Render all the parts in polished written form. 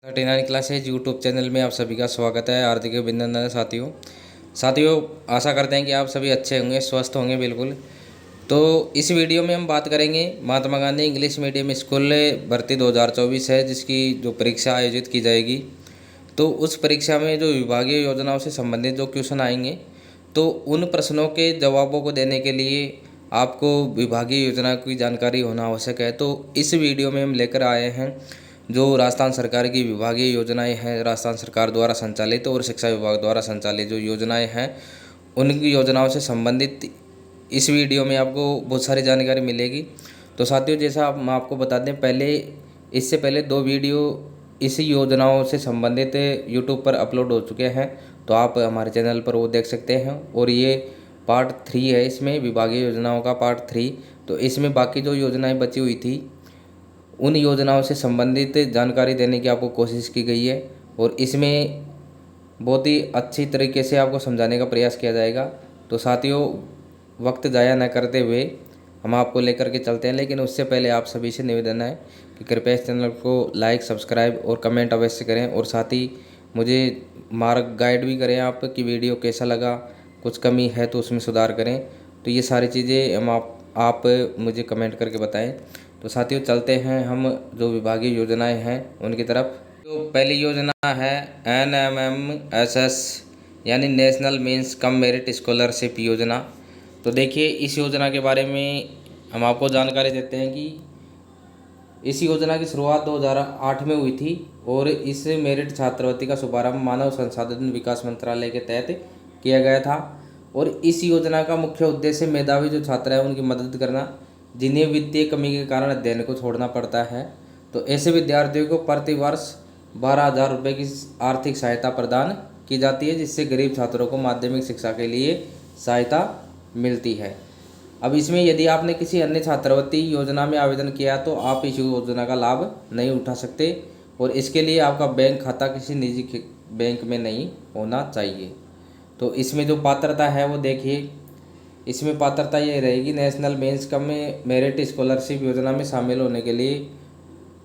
39 classes YouTube channel में आप सभी का स्वागत है। हार्दिक अभिनंदन है साथियों। आशा करते हैं कि आप सभी अच्छे होंगे, स्वस्थ होंगे बिल्कुल। तो इस वीडियो में हम बात करेंगे Mahatma Gandhi English medium school भर्ती 2024 है, जिसकी जो परीक्षा आयोजित की जाएगी। तो उस परीक्षा में जो विभागीय योजनाओं से संबंधित जो क्वेश्चन आएंगे, तो उन प्रश्नों के जवाबों को देने के लिए आपको विभागीय योजना की जानकारी होना आवश्यक है। तो इस वीडियो में हम लेकर आए हैं जो राजस्थान सरकार की विभागीय योजनाएं हैं, राजस्थान सरकार द्वारा संचालित और शिक्षा विभाग द्वारा संचालित जो योजनाएं हैं, उनकी योजनाओं से संबंधित इस वीडियो में आपको बहुत सारी जानकारी मिलेगी। तो साथियों, जैसा हम आपको बता दें, इससे पहले 2 वीडियो इसी योजनाओं से संबंधित यूट्यूब पर अपलोड हो चुके हैं, तो आप हमारे चैनल पर वो देख सकते हैं। और ये पार्ट 3 है, इसमें विभागीय योजनाओं का पार्ट 3। तो इसमें बाकी जो योजनाएं बची हुई थी, उन योजनाओं से संबंधित जानकारी देने की आपको कोशिश की गई है, और इसमें बहुत ही अच्छी तरीके से आपको समझाने का प्रयास किया जाएगा। तो साथियों, वक्त ज़ाया न करते हुए हम आपको लेकर के चलते हैं, लेकिन उससे पहले आप सभी से निवेदन है कि कृपया इस चैनल को लाइक, सब्सक्राइब और कमेंट अवश्य करें, और साथ ही मुझे मार्ग गाइड भी करें आप कि वीडियो कैसा लगा, कुछ कमी है तो उसमें सुधार करें। तो ये सारी चीज़ें आप मुझे कमेंट करके बताएं। तो साथियों, चलते हैं हम जो विभागीय योजनाएं हैं उनकी तरफ। तो पहली योजना है NMMSS यानी नेशनल मीन्स कम मेरिट स्कॉलरशिप योजना। तो देखिए, इस योजना के बारे में हम आपको जानकारी देते हैं कि इस योजना की शुरुआत 2008 में हुई थी, और इस मेरिट छात्रवृत्ति का शुभारंभ मानव संसाधन विकास मंत्रालय के तहत किया गया था। और इस योजना का मुख्य उद्देश्य मेधावी जो छात्र हैं उनकी मदद करना, जिन्हें वित्तीय कमी के कारण अध्ययन को छोड़ना पड़ता है। तो ऐसे विद्यार्थियों को प्रति वर्ष 12,000 रुपये की आर्थिक सहायता प्रदान की जाती है, जिससे गरीब छात्रों को माध्यमिक शिक्षा के लिए सहायता मिलती है। अब इसमें यदि आपने किसी अन्य छात्रवृत्ति योजना में आवेदन किया तो आप इस योजना का लाभ नहीं उठा सकते, और इसके लिए आपका बैंक खाता किसी निजी बैंक में नहीं होना चाहिए। तो इसमें जो पात्रता है वो देखिए, इसमें पात्रता ये रहेगी national means cum merit scholarship योजना में शामिल होने के लिए।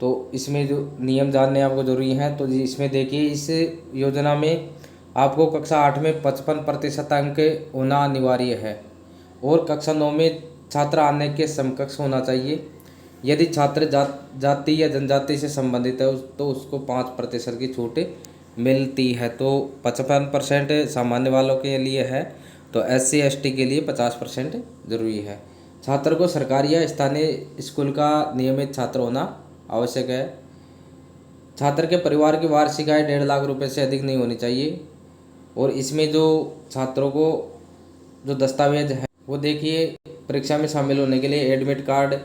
तो इसमें जो नियम जानने आपको जरूरी हैं, तो इसमें देखिए, इस योजना में आपको कक्षा 8 में 55% अंक होना अनिवार्य है, और कक्षा 9 में छात्र आने के समकक्ष होना चाहिए। यदि छात्र जाति या जनजाति से संबंधित है तो उसको 5% की छूट मिलती है। तो 55% सामान्य वालों के लिए है, तो SC ST के लिए 50% जरूरी है। छात्र को सरकारी या स्थानीय स्कूल का नियमित छात्र होना आवश्यक है। छात्र के परिवार की वार्षिक आय 1.5 लाख रुपए से अधिक नहीं होनी चाहिए। और इसमें जो छात्रों को जो दस्तावेज है वो देखिए, परीक्षा में शामिल होने के लिए एडमिट कार्ड,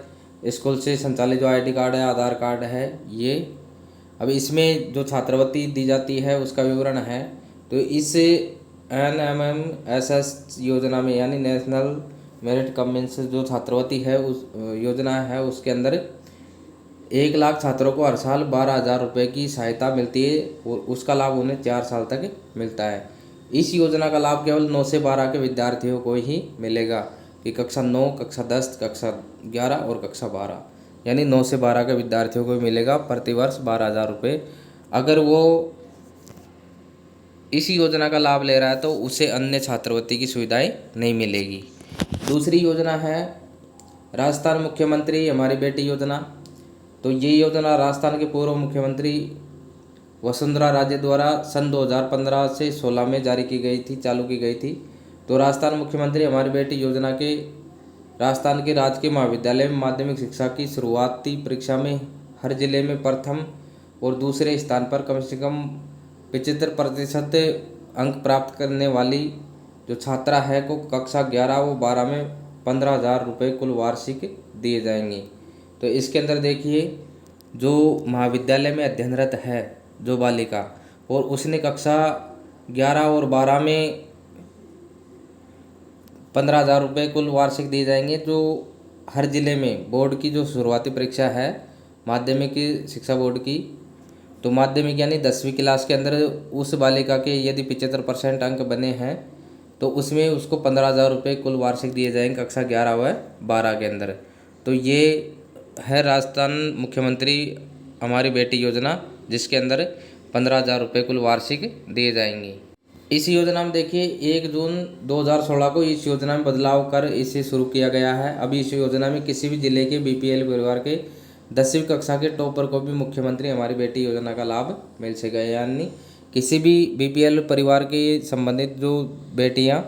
स्कूल से संचालित जो ID कार्ड है, आधार कार्ड है ये। अब इसमें जो छात्रवृत्ति दी जाती है उसका विवरण है। तो इस NMMSS योजना में यानी नेशनल मेरिट कम मीन्स जो छात्रवृत्ति है उस योजना है, उसके अंदर 1 लाख छात्रों को हर साल 12,000 रुपये की सहायता मिलती है, और उसका लाभ उन्हें 4 साल तक मिलता है। इस योजना का लाभ केवल 9 से 12 के विद्यार्थियों को ही मिलेगा, कि कक्षा 9, कक्षा 10, कक्षा 11 और कक्षा 12 यानी 9 से 12 के विद्यार्थियों को मिलेगा प्रति वर्ष 12,000 रुपये। अगर वो इस योजना का लाभ ले रहा है तो उसे अन्य छात्रवृत्ति की सुविधाएं नहीं मिलेगी। दूसरी योजना है राजस्थान मुख्यमंत्री हमारी बेटी योजना। तो ये योजना राजस्थान के पूर्व मुख्यमंत्री वसुंधरा राजे द्वारा सन 2015 से 16 में चालू की गई थी। तो राजस्थान मुख्यमंत्री हमारी बेटी योजना के राजस्थान के राजकीय महाविद्यालय में माध्यमिक शिक्षा की शुरुआती परीक्षा में हर जिले में प्रथम और दूसरे स्थान पर कम से कम 75% अंक प्राप्त करने वाली जो छात्रा है को कक्षा 11 व 12 में 15,000 रुपये कुल वार्षिक दिए जाएंगे। तो इसके अंदर देखिए, जो महाविद्यालय में अध्ययनरत है जो बालिका, और उसने कक्षा 11 और 12 में 15,000 रुपये कुल वार्षिक दिए जाएंगे। जो हर जिले में बोर्ड की जो शुरुआती परीक्षा है माध्यमिक शिक्षा बोर्ड की, तो माध्यमिक यानी 10वीं क्लास के अंदर उस बालिका के यदि 75% अंक बने हैं तो उसमें उसको 15,000 रुपये कुल वार्षिक दिए जाएंगे कक्षा 11 व 12 के अंदर। तो ये है राजस्थान मुख्यमंत्री हमारी बेटी योजना जिसके अंदर 15,000 रुपये कुल वार्षिक दिए जाएंगे। इस योजना में देखिए 1 जून 2016 को इस योजना में बदलाव कर इसे शुरू किया गया है। अभी इस योजना में किसी भी जिले के बीपीएल परिवार के 10वीं कक्षा के टॉपर को भी मुख्यमंत्री हमारी बेटी योजना का लाभ मिल सकेगा। यानी किसी भी बीपीएल परिवार के संबंधित जो बेटियां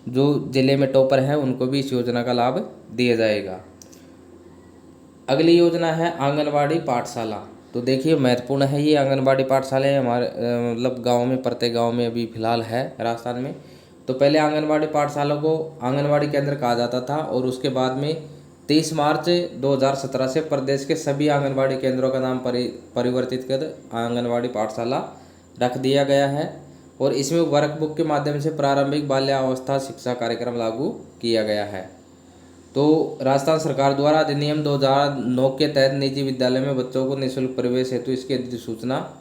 जो जिले में टॉपर हैं उनको भी इस योजना का लाभ दिया जाएगा। अगली योजना है आंगनवाड़ी पाठशाला। तो देखिए महत्वपूर्ण है ये आंगनवाड़ी पाठशालाएँ हमारे मतलब गांव में, प्रत्येक गांव में अभी फ़िलहाल है राजस्थान में। तो पहले आंगनवाड़ी पाठशाला को आंगनवाड़ी केंद्र कहा जाता था और उसके बाद में 23 मार्च 2017 से प्रदेश के सभी आंगनवाड़ी केंद्रों का नाम परिवर्तित कर आंगनवाड़ी पाठशाला रख दिया गया है। और इसमें वर्कबुक के माध्यम से प्रारंभिक बाल्यावस्था शिक्षा कार्यक्रम लागू किया गया है। तो राजस्थान सरकार द्वारा अधिनियम 2009 के तहत निजी विद्यालय में बच्चों को निःशुल्क प्रवेश हेतु इसकी अधिसूचना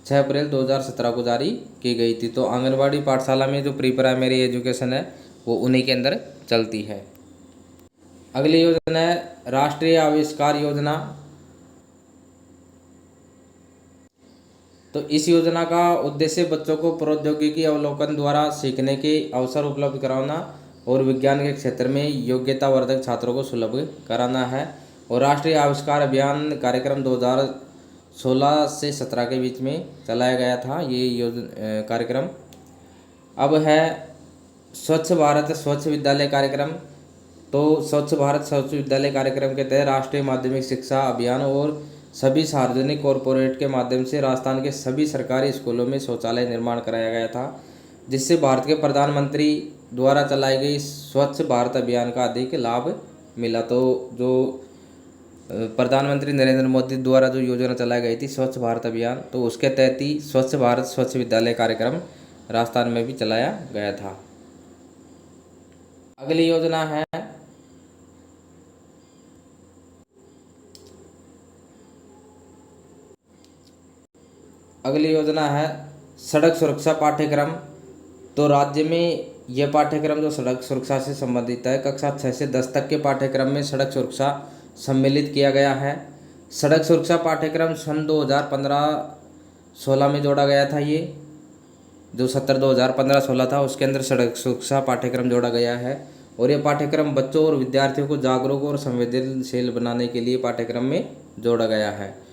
6 अप्रैल 2017 को जारी की गई थी। तो आंगनवाड़ी पाठशाला में जो प्री प्राइमरी एजुकेशन है वो उन्हीं के अंदर चलती है। अगली योजना है राष्ट्रीय आविष्कार योजना। तो इस योजना का उद्देश्य बच्चों को प्रौद्योगिकी अवलोकन द्वारा सीखने के अवसर उपलब्ध कराना और विज्ञान के क्षेत्र में योग्यतावर्धक छात्रों को सुलभ कराना है। और राष्ट्रीय आविष्कार अभियान कार्यक्रम 2016 से 17 के बीच में चलाया गया था ये कार्यक्रम। अब है स्वच्छ भारत स्वच्छ विद्यालय कार्यक्रम। तो स्वच्छ भारत स्वच्छ विद्यालय कार्यक्रम के तहत राष्ट्रीय माध्यमिक शिक्षा अभियान और सभी सार्वजनिक कॉरपोरेट के माध्यम से राजस्थान के सभी सरकारी स्कूलों में शौचालय निर्माण कराया गया था, जिससे भारत के प्रधानमंत्री द्वारा चलाई गई स्वच्छ भारत अभियान का अधिक लाभ मिला। तो जो प्रधानमंत्री नरेंद्र मोदी द्वारा जो योजना चलाई गई थी स्वच्छ भारत अभियान, तो उसके तहत ही स्वच्छ भारत स्वच्छ विद्यालय कार्यक्रम राजस्थान में भी चलाया गया था। अगली योजना है सड़क सुरक्षा पाठ्यक्रम। तो राज्य में यह पाठ्यक्रम जो सड़क सुरक्षा से संबंधित है, कक्षा 6 से 10 तक के पाठ्यक्रम में सड़क सुरक्षा सम्मिलित किया गया है। सड़क सुरक्षा पाठ्यक्रम सन 2015-16 में जोड़ा गया था। ये जो सत्र 2015-16 था उसके अंदर सड़क सुरक्षा पाठ्यक्रम जोड़ा गया है। और ये पाठ्यक्रम बच्चों और विद्यार्थियों को जागरूक और संवेदनशील बनाने के लिए पाठ्यक्रम में जोड़ा गया है।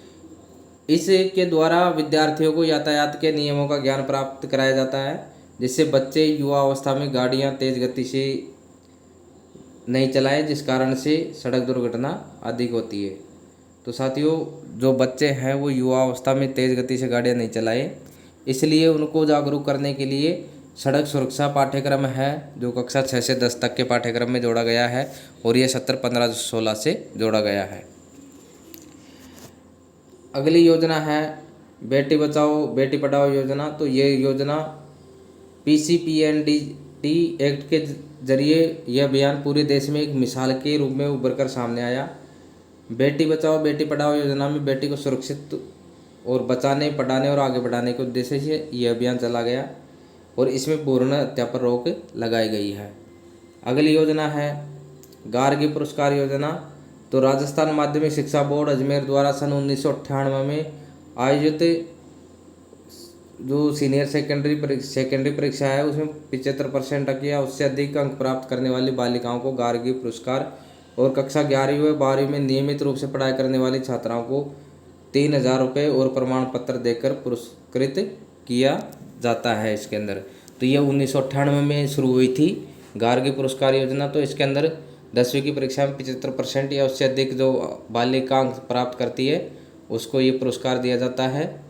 इसके द्वारा विद्यार्थियों को यातायात के नियमों का ज्ञान प्राप्त कराया जाता है, जिससे बच्चे युवा अवस्था में गाड़ियां तेज़ गति से नहीं चलाएं, जिस कारण से सड़क दुर्घटना अधिक होती है। तो साथियों, जो बच्चे हैं वो युवा अवस्था में तेज़ गति से गाड़ियां नहीं चलाएं, इसलिए उनको जागरूक करने के लिए सड़क सुरक्षा पाठ्यक्रम है जो कक्षा 6 से 10 तक के पाठ्यक्रम में जोड़ा गया है। और ये सत्र 15-16 से जोड़ा गया है। अगली योजना है बेटी बचाओ बेटी पढ़ाओ योजना। तो ये योजना PCPNDT एक्ट के जरिए यह अभियान पूरे देश में एक मिसाल के रूप में उभर कर सामने आया। बेटी बचाओ बेटी पढ़ाओ योजना में बेटी को सुरक्षित और बचाने, पढ़ाने और आगे बढ़ाने के उद्देश्य से यह अभियान चला गया और इसमें भ्रूण हत्या पर रोक लगाई गई है। अगली योजना है गार्गी पुरस्कार योजना। तो राजस्थान माध्यमिक शिक्षा बोर्ड अजमेर द्वारा सन 1998 में आयोजित जो सीनियर सेकेंडरी परीक्षा है उसमें 75% अंक या उससे अधिक अंक प्राप्त करने वाली बालिकाओं को गार्गी पुरस्कार और कक्षा 11वीं व 12वीं में नियमित रूप से पढ़ाई करने वाली छात्राओं को 3,000 रुपये और प्रमाण पत्र देकर पुरस्कृत किया जाता है इसके अंदर। तो ये 1998 में शुरू हुई थी गार्गी पुरस्कार योजना। तो इसके अंदर 10वीं की परीक्षा में 75% या उससे अधिक जो बालिका अंक प्राप्त करती है उसको ये पुरस्कार दिया जाता है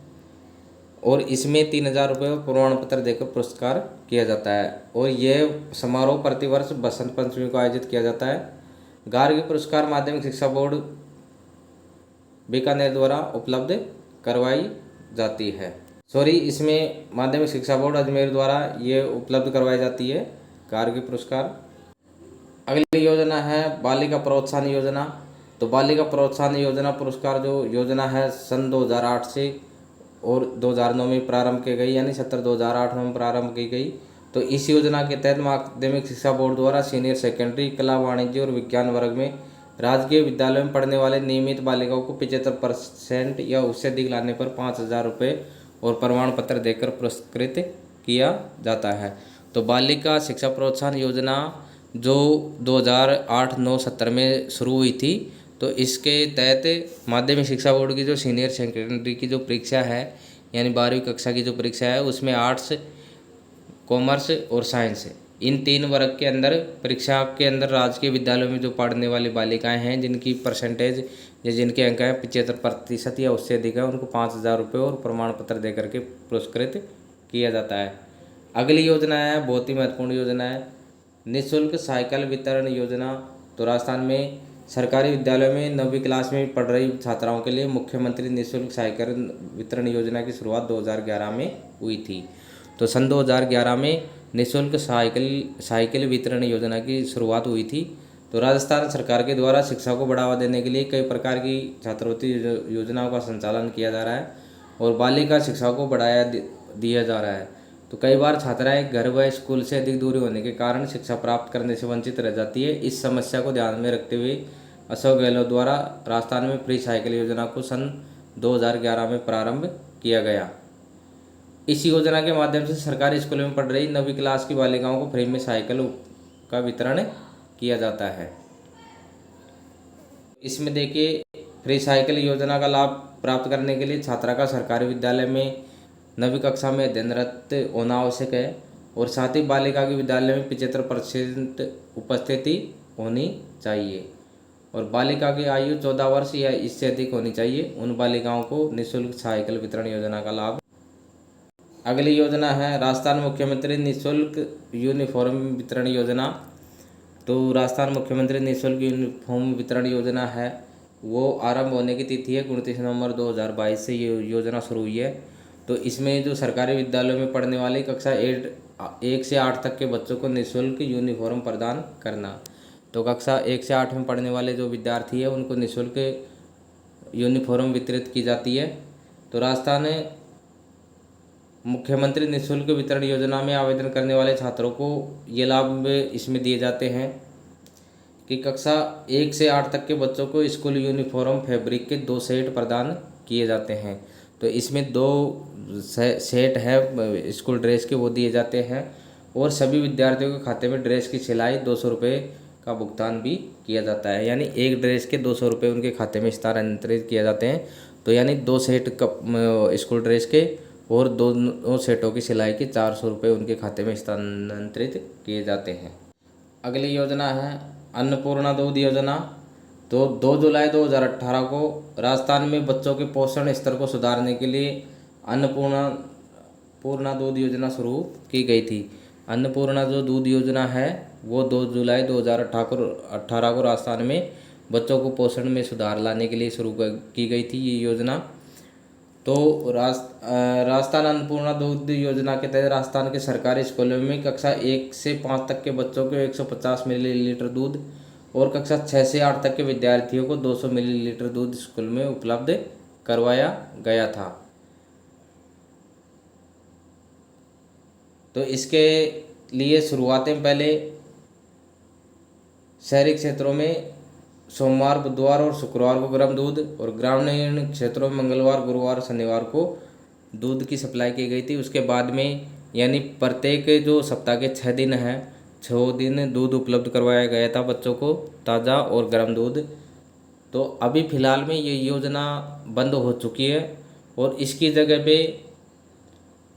और इसमें 3,000 रुपये प्रमाण पत्र देकर पुरस्कार किया जाता है। और यह समारोह प्रतिवर्ष बसंत पंचमी को आयोजित किया जाता है। गार्गी पुरस्कार माध्यमिक शिक्षा बोर्ड बीकानेर द्वारा उपलब्ध करवाई जाती है। इसमें माध्यमिक शिक्षा बोर्ड अजमेर द्वारा ये उपलब्ध करवाई जाती है गार्गी पुरस्कार। अगली योजना है बालिका प्रोत्साहन योजना। तो बालिका प्रोत्साहन योजना पुरस्कार जो योजना है सन 2008 से और 2009 में प्रारंभ की गई, यानी सत्र 2008 में प्रारंभ की गई। तो इस योजना के तहत माध्यमिक शिक्षा बोर्ड द्वारा सीनियर सेकेंडरी, कला, वाणिज्य और विज्ञान वर्ग में राजकीय विद्यालयों में पढ़ने वाले नियमित बालिकाओं को 75% या उससे अधिक लाने पर 5,000 रुपये और प्रमाण पत्र देकर पुरस्कृत किया जाता है। तो बालिका शिक्षा प्रोत्साहन योजना जो 2008-09-70 में शुरू हुई थी, तो इसके तहत माध्यमिक शिक्षा बोर्ड की जो सीनियर सेकेंडरी की जो परीक्षा है, यानी 12वीं कक्षा की जो परीक्षा है, उसमें आर्ट्स, कॉमर्स और साइंस, इन 3 वर्ग के अंदर परीक्षा के अंदर राजकीय विद्यालयों में जो पढ़ने वाली बालिकाएं हैं, जिनकी परसेंटेज या जिनके अंक हैं 75% या उससे अधिक है, उनको 5,000 रुपये और प्रमाण पत्र दे करके पुरस्कृत किया जाता है। अगली योजना है, बहुत ही महत्वपूर्ण योजना है, निःशुल्क साइकिल वितरण योजना। तो राजस्थान में सरकारी विद्यालयों में 9वीं क्लास में पढ़ रही छात्राओं के लिए मुख्यमंत्री निःशुल्क साइकिल वितरण योजना की शुरुआत 2011 में हुई थी। तो सन 2011 में निःशुल्क साइकिल वितरण योजना की शुरुआत हुई थी। तो राजस्थान सरकार के द्वारा शिक्षा को बढ़ावा देने के लिए कई प्रकार की छात्रवृत्ति योजनाओं का संचालन किया जा रहा है और बालिका शिक्षा को बढ़ाया दिया जा रहा है। तो कई बार छात्राएं घर व स्कूल से अधिक दूरी होने के कारण शिक्षा प्राप्त करने से वंचित रह जाती है। इस समस्या को ध्यान में रखते हुए अशोक गहलोत द्वारा राजस्थान में फ्री साइकिल योजना को सन 2011 में प्रारंभ किया गया। इस योजना के माध्यम से सरकारी स्कूलों में पढ़ रही 9वीं क्लास की बालिकाओं को फ्री में साइकिल का वितरण किया जाता है। इसमें देखिए, फ्री साइकिल योजना का लाभ प्राप्त करने के लिए छात्रा का सरकारी विद्यालय में 9वीं कक्षा में अध्ययनरत होना आवश्यक है और साथ ही बालिका के विद्यालय में 75% उपस्थिति होनी चाहिए और बालिका की आयु 14 वर्ष या इससे अधिक होनी चाहिए। उन बालिकाओं को निःशुल्क साइकिल वितरण योजना का लाभ। अगली योजना है राजस्थान मुख्यमंत्री निःशुल्क यूनिफॉर्म वितरण योजना। तो राजस्थान मुख्यमंत्री निःशुल्क यूनिफॉर्म वितरण योजना है, वो आरंभ होने की तिथि है 29 नवंबर 2022 से ये योजना शुरू हुई है। तो इसमें जो सरकारी विद्यालयों में पढ़ने वाले कक्षा 1 से 8 तक के बच्चों को निःशुल्क यूनिफॉर्म प्रदान करना। तो कक्षा 1 से 8 में पढ़ने वाले जो विद्यार्थी है उनको निःशुल्क यूनिफॉर्म वितरित की जाती है। तो राजस्थान मुख्यमंत्री निःशुल्क वितरण योजना में आवेदन करने वाले छात्रों को ये लाभ इसमें दिए जाते हैं कि कक्षा 1 से 8 तक के बच्चों को स्कूल यूनिफॉर्म फैब्रिक के 2 सेट प्रदान किए जाते हैं। तो इसमें 2 सेट है स्कूल ड्रेस के, वो दिए जाते हैं और सभी विद्यार्थियों के खाते में ड्रेस की सिलाई 200 रुपये का भुगतान भी किया जाता है, यानी एक ड्रेस के 200 रुपये उनके खाते में स्थानांतरित किए जाते हैं। तो यानी 2 सेट स्कूल ड्रेस के और 2 सेटों की सिलाई के 400 रुपये उनके खाते में स्थानांतरित किए जाते हैं। अगली योजना है अन्नपूर्णा दूध योजना। तो 2 जुलाई 2018 को राजस्थान में बच्चों के पोषण स्तर को सुधारने के लिए अन्नपूर्णा दूध योजना शुरू की गई थी। अन्नपूर्णा जो दूध योजना है वो 2 जुलाई 2018 को राजस्थान में बच्चों को पोषण में सुधार लाने के लिए शुरू की गई थी ये योजना। तो राजस्थान अन्नपूर्णा दूध योजना के तहत राजस्थान के सरकारी स्कूलों में कक्षा 1 से 5 तक के बच्चों को 150 मिलीलीटर दूध और कक्षा 6 से 8 तक के विद्यार्थियों को 200 मिलीलीटर दूध स्कूल में उपलब्ध करवाया गया था। तो इसके लिए शुरुआतें पहले शहरी क्षेत्रों में सोमवार, बुधवार और शुक्रवार को गर्म दूध और ग्रामीण क्षेत्रों में मंगलवार, गुरुवार, शनिवार को दूध की सप्लाई की गई थी। उसके बाद में यानी प्रत्येक जो सप्ताह के 6 दिन हैं, 6 दिन दूध उपलब्ध करवाया गया था बच्चों को, ताज़ा और गर्म दूध। तो अभी फ़िलहाल में ये योजना बंद हो चुकी है और इसकी जगह पे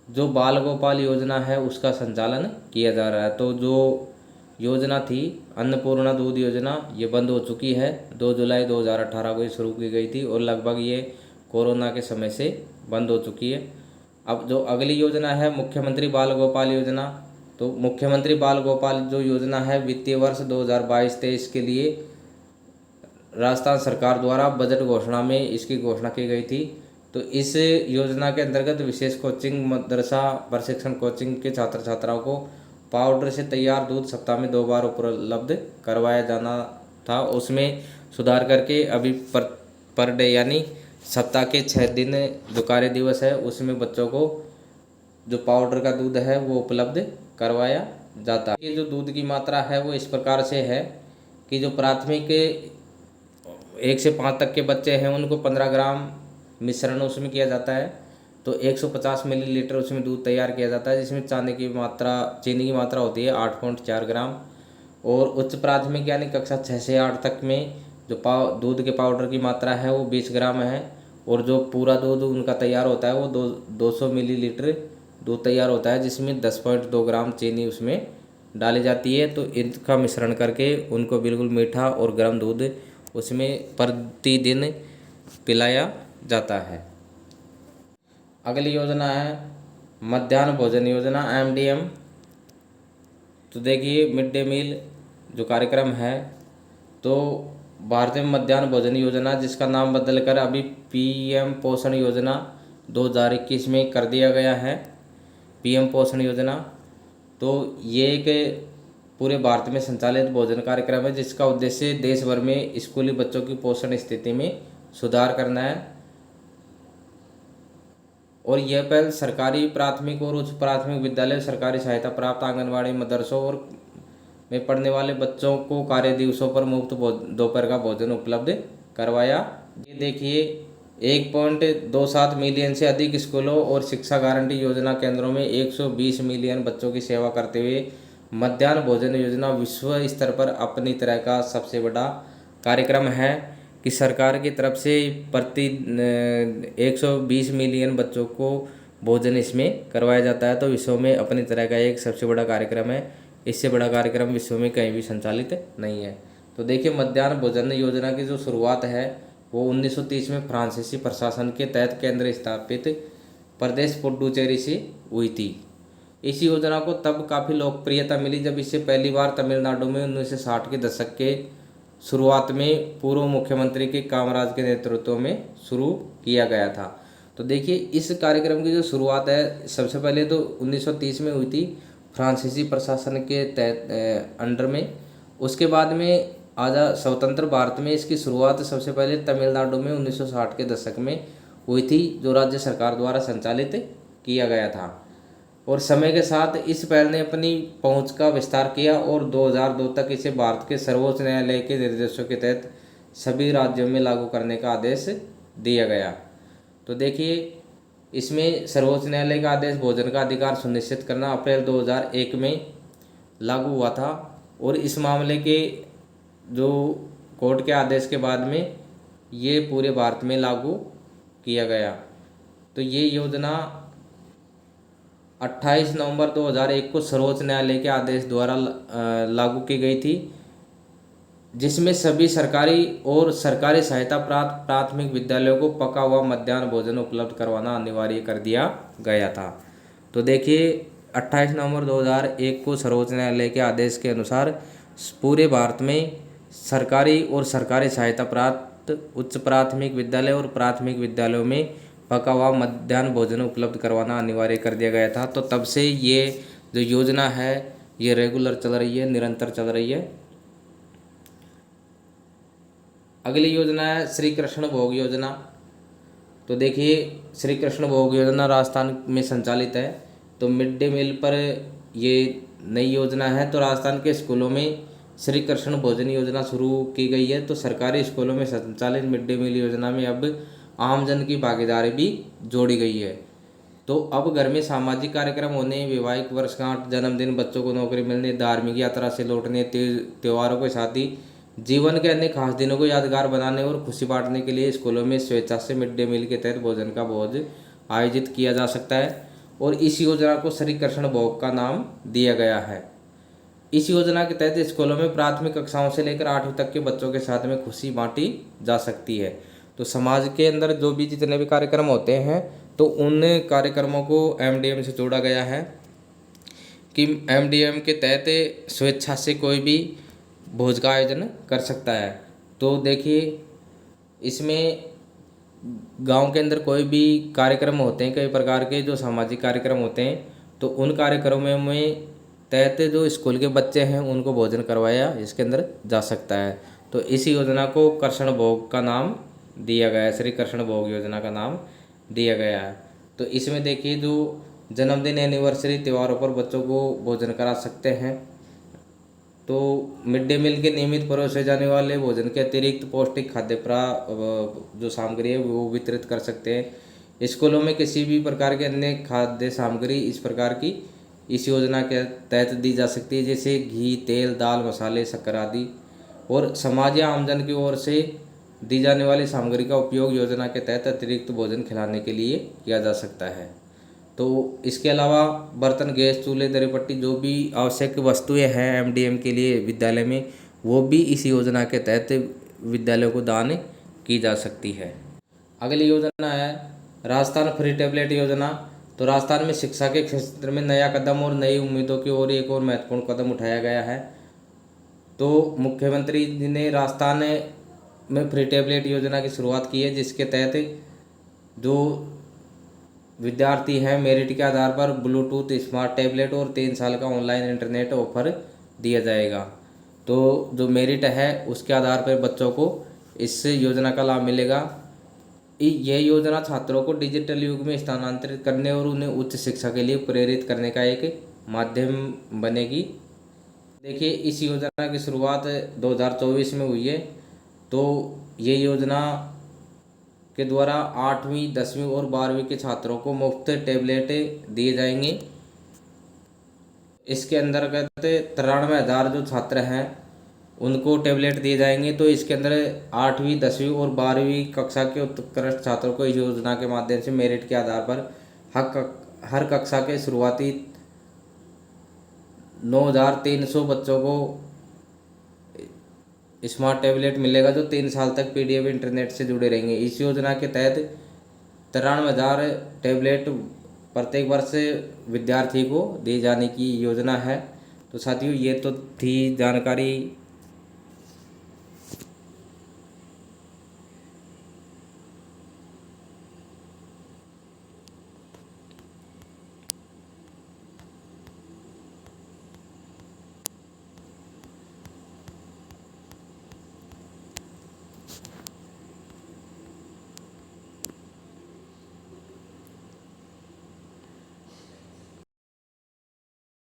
जो बाल गोपाल योजना है उसका संचालन किया जा रहा है। तो जो योजना थी अन्नपूर्णा दूध योजना, ये बंद हो चुकी है। 2 जुलाई 2018 को ये शुरू की गई थी और लगभग ये कोरोना के समय से बंद हो चुकी है। अब जो अगली योजना है मुख्यमंत्री बाल गोपाल योजना। तो मुख्यमंत्री बाल गोपाल जो योजना है वित्तीय वर्ष 2022-23 के लिए राजस्थान सरकार द्वारा बजट घोषणा में इसकी घोषणा की गई थी। तो इस योजना के अंतर्गत विशेष कोचिंग, मदरसा प्रशिक्षण कोचिंग के छात्र छात्राओं को पाउडर से तैयार दूध सप्ताह में 2 बार उपलब्ध करवाया जाना था। उसमें सुधार करके अभी पर डे यानी सप्ताह के 6 दिन जो कार्य दिवस है उसमें बच्चों को जो पाउडर का दूध है वो उपलब्ध करवाया जाता है। ये जो दूध की मात्रा है वो इस प्रकार से है कि जो प्राथमिक 1 से 5 तक के बच्चे हैं उनको 15 ग्राम मिश्रण उसमें किया जाता है। तो 150 मिलीलीटर उसमें दूध तैयार किया जाता है, जिसमें चीनी की मात्रा होती है 8.4 ग्राम। और उच्च प्राथमिक यानी कक्षा 6 से 8 तक में जो दूध के पाउडर की मात्रा है वो 20 ग्राम है। और जो पूरा दूध उनका तैयार होता है वो 200 मिलीलीटर दूध तैयार होता है, जिसमें 10.2 ग्राम चीनी उसमें डाली जाती है। तो इनका मिश्रण करके उनको बिल्कुल मीठा और गर्म दूध उसमें प्रतिदिन पिलाया जाता है। अगली योजना है मध्याह्न भोजन योजना MDM। तो देखिए मिड डे मील जो कार्यक्रम है, तो भारतीय मध्याह्न भोजन योजना, जिसका नाम बदलकर अभी PM पोषण योजना 2021 में कर दिया गया है, PM पोषण योजना। तो ये एक पूरे भारत में संचालित भोजन कार्यक्रम है, जिसका उद्देश्य देश भर में स्कूली बच्चों की पोषण स्थिति में सुधार करना है। और यह पहल सरकारी प्राथमिक और उच्च प्राथमिक विद्यालय, सरकारी सहायता प्राप्त आंगनबाड़ी, मदरसों और में पढ़ने वाले बच्चों को कार्य दिवसों पर मुफ्त दोपहर का भोजन उपलब्ध करवाया। ये देखिए 1.27 मिलियन से अधिक स्कूलों और शिक्षा गारंटी योजना केंद्रों में 120 मिलियन बच्चों की सेवा करते हुए मध्याह्न भोजन योजना विश्व स्तर पर अपनी तरह का सबसे बड़ा कार्यक्रम है कि सरकार की तरफ से प्रति 120 मिलियन बच्चों को भोजन इसमें करवाया जाता है। तो विश्व में अपनी तरह का एक सबसे बड़ा कार्यक्रम है। इससे बड़ा कार्यक्रम विश्व में कहीं भी संचालित नहीं है। तो देखिए मध्याह्न भोजन योजना की जो शुरुआत है वो 1930 में फ्रांसीसी प्रशासन के तहत केंद्र स्थापित प्रदेश पुडुचेरी से हुई थी। इस योजना को तब काफ़ी लोकप्रियता मिली जब इसे पहली बार तमिलनाडु में 1960 के दशक के शुरुआत में पूर्व मुख्यमंत्री के कामराज के नेतृत्व में शुरू किया गया था। तो देखिए इस कार्यक्रम की जो शुरुआत है सबसे पहले तो 1930 में हुई थी फ्रांसीसी प्रशासन के तहत अंडर में। उसके बाद में आज़ाद स्वतंत्र भारत में इसकी शुरुआत सबसे पहले तमिलनाडु में 1960 के दशक में हुई थी, जो राज्य सरकार द्वारा संचालित किया गया था। और समय के साथ इस पहल ने अपनी पहुंच का विस्तार किया और 2002 तक इसे भारत के सर्वोच्च न्यायालय के निर्देशों के तहत सभी राज्यों में लागू करने का आदेश दिया गया। तो देखिए इसमें सर्वोच्च न्यायालय का आदेश भोजन का अधिकार सुनिश्चित करना अप्रैल 2001 में लागू हुआ था। और इस मामले के जो कोर्ट के आदेश के बाद में ये पूरे भारत में लागू किया गया। तो ये योजना 28 नवंबर 2001 को सर्वोच्च न्यायालय के आदेश द्वारा लागू की गई थी, जिसमें सभी सरकारी और सरकारी सहायता प्राप्त प्राथमिक विद्यालयों को पका हुआ मध्याह्न भोजन उपलब्ध करवाना अनिवार्य कर दिया गया था। तो देखिए 28 नवंबर 2001 को सर्वोच्च न्यायालय के आदेश के अनुसार पूरे भारत में सरकारी और सरकारी सहायता प्राप्त उच्च प्राथमिक विद्यालय और प्राथमिक विद्यालयों में पका हुआ मध्याह्न भोजन उपलब्ध करवाना अनिवार्य कर दिया गया था। तो तब से ये जो योजना है ये रेगुलर चल रही है, निरंतर चल रही है। अगली योजना है श्री कृष्ण भोग योजना। तो देखिए श्री कृष्ण भोग योजना राजस्थान में संचालित है। तो मिड डे मील पर ये नई योजना है। तो राजस्थान के स्कूलों में श्री कृष्ण भोजन योजना शुरू की गई है। तो सरकारी स्कूलों में संचालित मिड डे मील योजना में अब आमजन की भागीदारी भी जोड़ी गई है। तो अब घर में सामाजिक कार्यक्रम होने, वैवाहिक वर्षगांठ, जन्मदिन, बच्चों को नौकरी मिलने, धार्मिक यात्रा से लौटने, त्योहारों के साथ ही जीवन के अन्य खास दिनों को यादगार बनाने और खुशी बांटने के लिए स्कूलों में स्वेच्छा से मिड डे मील के तहत भोजन का भोज आयोजित किया जा सकता है। और इस योजना को श्री कृष्ण भोग का नाम दिया गया है। इस योजना के तहत स्कूलों में प्राथमिक कक्षाओं से लेकर 8वीं तक के बच्चों के साथ में खुशी बांटी जा सकती है। तो समाज के अंदर जो भी जितने भी कार्यक्रम होते हैं तो उन कार्यक्रमों को MDM से जोड़ा गया है कि MDM के तहत स्वेच्छा से कोई भी भोज का आयोजन कर सकता है। तो देखिए इसमें गांव के अंदर कोई भी कार्यक्रम होते हैं, कई प्रकार के जो सामाजिक कार्यक्रम होते हैं, तो उन कार्यक्रमों में तहत जो स्कूल के बच्चे हैं उनको भोजन करवाया इसके अंदर जा सकता है। तो इस योजना को कृष्ण भोग का नाम दिया गया है, श्री कृष्ण भोग योजना का नाम दिया गया है। तो इसमें देखिए जो जन्मदिन, एनिवर्सरी, त्योहारों पर बच्चों को भोजन करा सकते हैं। तो मिड डे मील के नियमित परोसे जाने वाले भोजन के अतिरिक्त पौष्टिक जो सामग्री है वो वितरित कर सकते हैं। स्कूलों में किसी भी प्रकार के अन्य खाद्य सामग्री इस प्रकार की इस योजना के तहत दी जा सकती है, जैसे घी, तेल, दाल, मसाले, शक्कर आदि। और समाज या आमजन की ओर से दी जाने वाली सामग्री का उपयोग योजना के तहत अतिरिक्त भोजन खिलाने के लिए किया जा सकता है। तो इसके अलावा बर्तन, गैस, चूल्हे, दरी पट्टी जो भी आवश्यक वस्तुएं हैं एमडीएम के लिए विद्यालय में, वो भी इस योजना के तहत विद्यालयों को दान की जा सकती है। अगली योजना है राजस्थान फ्री टैबलेट योजना। तो राजस्थान में शिक्षा के क्षेत्र में नया कदम और नई उम्मीदों की ओर एक और महत्वपूर्ण कदम उठाया गया है। तो मुख्यमंत्री जी ने राजस्थान में फ्री टैबलेट योजना की शुरुआत की है, जिसके तहत जो विद्यार्थी हैं मेरिट के आधार पर ब्लूटूथ स्मार्ट टैबलेट और 3 साल का ऑनलाइन इंटरनेट ऑफर दिया जाएगा। तो जो मेरिट है उसके आधार पर बच्चों को इस योजना का लाभ मिलेगा। यह योजना छात्रों को डिजिटल युग में स्थानांतरित करने और उन्हें उच्च शिक्षा के लिए प्रेरित करने का एक माध्यम बनेगी। देखिए, इस योजना की शुरुआत 2024 में हुई है। तो ये योजना के द्वारा 8वीं, 10वीं और 12वीं के छात्रों को मुफ्त टैबलेटें दिए जाएंगे। इसके अंतर्गत 93,000 जो छात्र हैं उनको टैबलेट दिए जाएंगे। तो इसके अंदर 8वीं, 10वीं और 12वीं कक्षा के उत्कृष्ट छात्रों को इस योजना के माध्यम से मेरिट के आधार पर हर कक्षा के शुरुआती 9,300 बच्चों को स्मार्ट टैबलेट मिलेगा, जो 3 साल तक पीडीएफ इंटरनेट से जुड़े रहेंगे। इस योजना के तहत 93,000 टैबलेट प्रत्येक वर्ष विद्यार्थी को दिए जाने की योजना है। तो साथियों, ये तो थी जानकारी